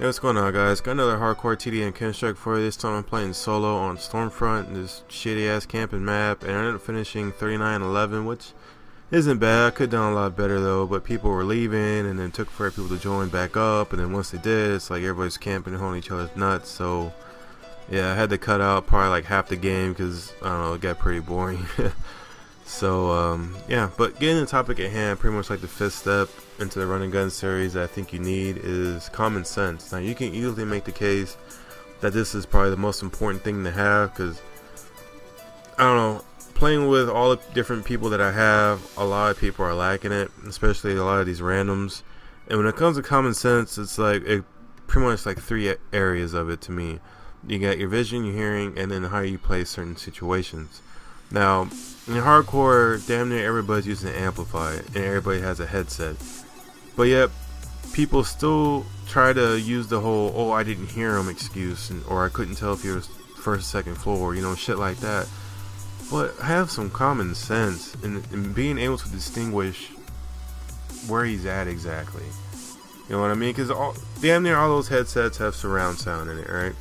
Hey, what's going on, guys? Got another hardcore TD and Construct for you. This time I'm playing solo on Stormfront, this shitty ass camping map, and I ended up finishing 39-11, which isn't bad. I could have done a lot better though, but people were leaving, and then it took for people to join back up, and then once they did, it's like everybody's camping and holding each other's nuts. So yeah, I had to cut out probably like half the game because I don't know, it got pretty boring. So yeah, but getting the topic at hand, pretty much like the fifth step into the run and gun series that I think you need is common sense. Now you can easily make the case that this is probably the most important thing to have, because I don't know, playing with all the different people that I have, a lot of people are lacking it, especially a lot of these randoms. And when it comes to common sense, it's like pretty much like three areas of it to me. You got your vision, your hearing, and then how you play certain situations. Now, in hardcore, damn near everybody's using an amplifier, and everybody has a headset. But yet, people still try to use the whole, oh, I didn't hear him excuse, or I couldn't tell if he was first or second floor, you know, shit like that. But have some common sense in being able to distinguish where he's at exactly. You know what I mean? Because damn near all those headsets have surround sound in it, right?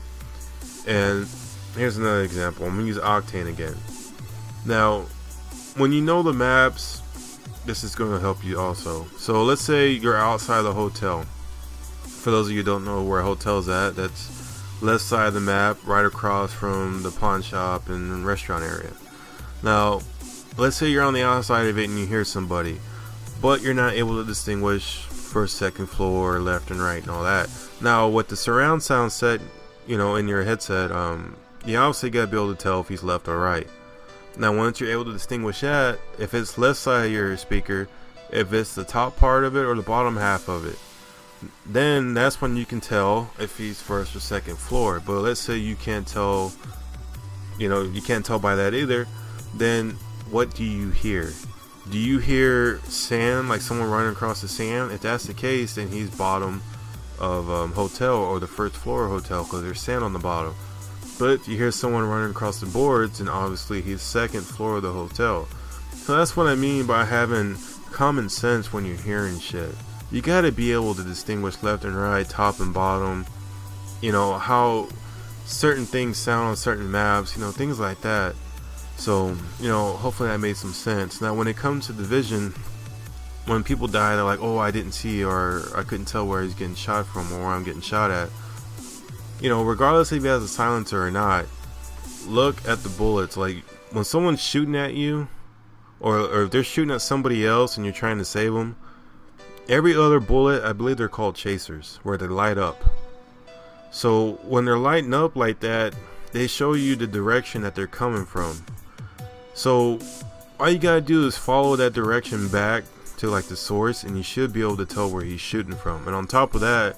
And here's another example. I'm going to use Octane again. Now, when you know the maps, this is going to help you also. So let's say you're outside the hotel. For those of you who don't know where a hotel's at, that's left side of the map, right across from the pawn shop and restaurant area. Now, let's say you're on the outside of it and you hear somebody, but you're not able to distinguish first, second floor, left and right and all that. Now, with the surround sound set, you know, in your headset, you obviously got to be able to tell if he's left or right. Now, once you're able to distinguish that, if it's left side of your speaker, if it's the top part of it or the bottom half of it, then that's when you can tell if he's first or second floor. But let's say you can't tell, you know, you can't tell by that either, then what do you hear? Do you hear sand, like someone running across the sand? If that's the case, then he's bottom of hotel or the first floor hotel, because there's sand on the bottom. But if you hear someone running across the boards, and obviously he's second floor of the hotel. So that's what I mean by having common sense when you're hearing shit. You gotta be able to distinguish left and right, top and bottom, you know, how certain things sound on certain maps, you know, things like that. So, you know, hopefully that made some sense. Now, when it comes to the vision, when people die, they're like, oh, I didn't see, or I couldn't tell where he's getting shot from or where I'm getting shot at. You know, regardless if he has a silencer or not, look at the bullets. Like, when someone's shooting at you, or if they're shooting at somebody else and you're trying to save them, every other bullet, I believe they're called chasers, where they light up. So when they're lighting up like that, they show you the direction that they're coming from. So all you gotta do is follow that direction back to like the source, and you should be able to tell where he's shooting from. And on top of that,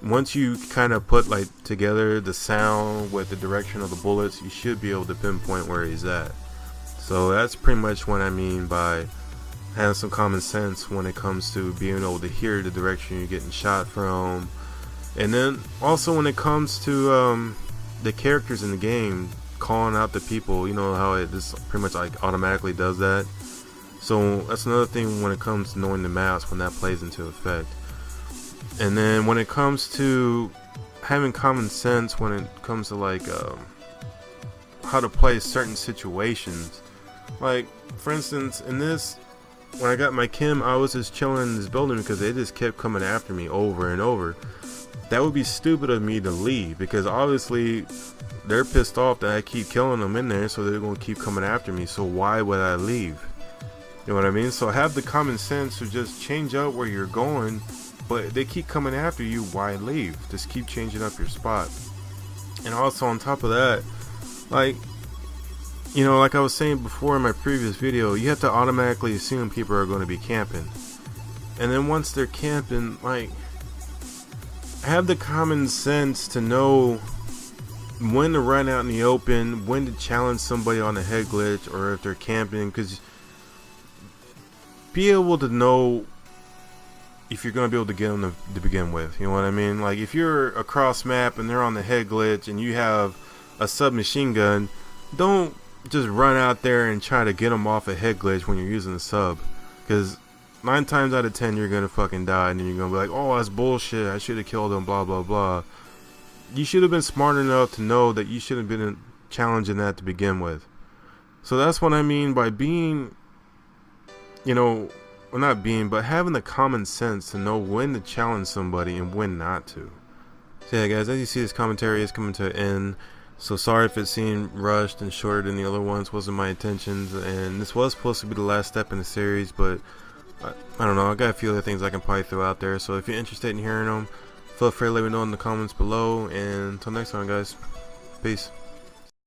once you kind of put like together the sound with the direction of the bullets, you should be able to pinpoint where he's at. So that's pretty much what I mean by having some common sense when it comes to being able to hear the direction you're getting shot from. And then also when it comes to the characters in the game, calling out the people, you know how it just pretty much like automatically does that. So that's another thing when it comes to knowing the maps, when that plays into effect. And then when it comes to having common sense, when it comes to like how to play certain situations, like for instance in this, when I got my Kim, I was just chilling in this building because they just kept coming after me over and over. That would be stupid of me to leave, because obviously they're pissed off that I keep killing them in there, so they're going to keep coming after me. So why would I leave? You know what I mean? So have the common sense to just change up where you're going. But if they keep coming after you, why leave? Just keep changing up your spot. And also on top of that, like, you know, like I was saying before in my previous video, you have to automatically assume people are going to be camping. And then once they're camping, like, have the common sense to know when to run out in the open, when to challenge somebody on a head glitch, or if they're camping, because be able to know if you're going to be able to get them to begin with. You know what I mean? Like, if you're across map and they're on the head glitch and you have a submachine gun, don't just run out there and try to get them off a head glitch when you're using a sub, because 9 times out of 10 you're gonna fucking die, and then you're gonna be like, oh, that's bullshit, I should have killed him, blah blah blah. You should have been smart enough to know that you shouldn't have been challenging that to begin with. So that's what I mean by being, you know, well, not being, but having the common sense to know when to challenge somebody and when not to. So yeah, guys, as you see, this commentary is coming to an end. So sorry if it seemed rushed and shorter than the other ones. Wasn't my intentions, and this was supposed to be the last step in the series, but I don't know, I got a few other things I can probably throw out there. So if you're interested in hearing them, feel free to let me know in the comments below, and until next time, guys, peace.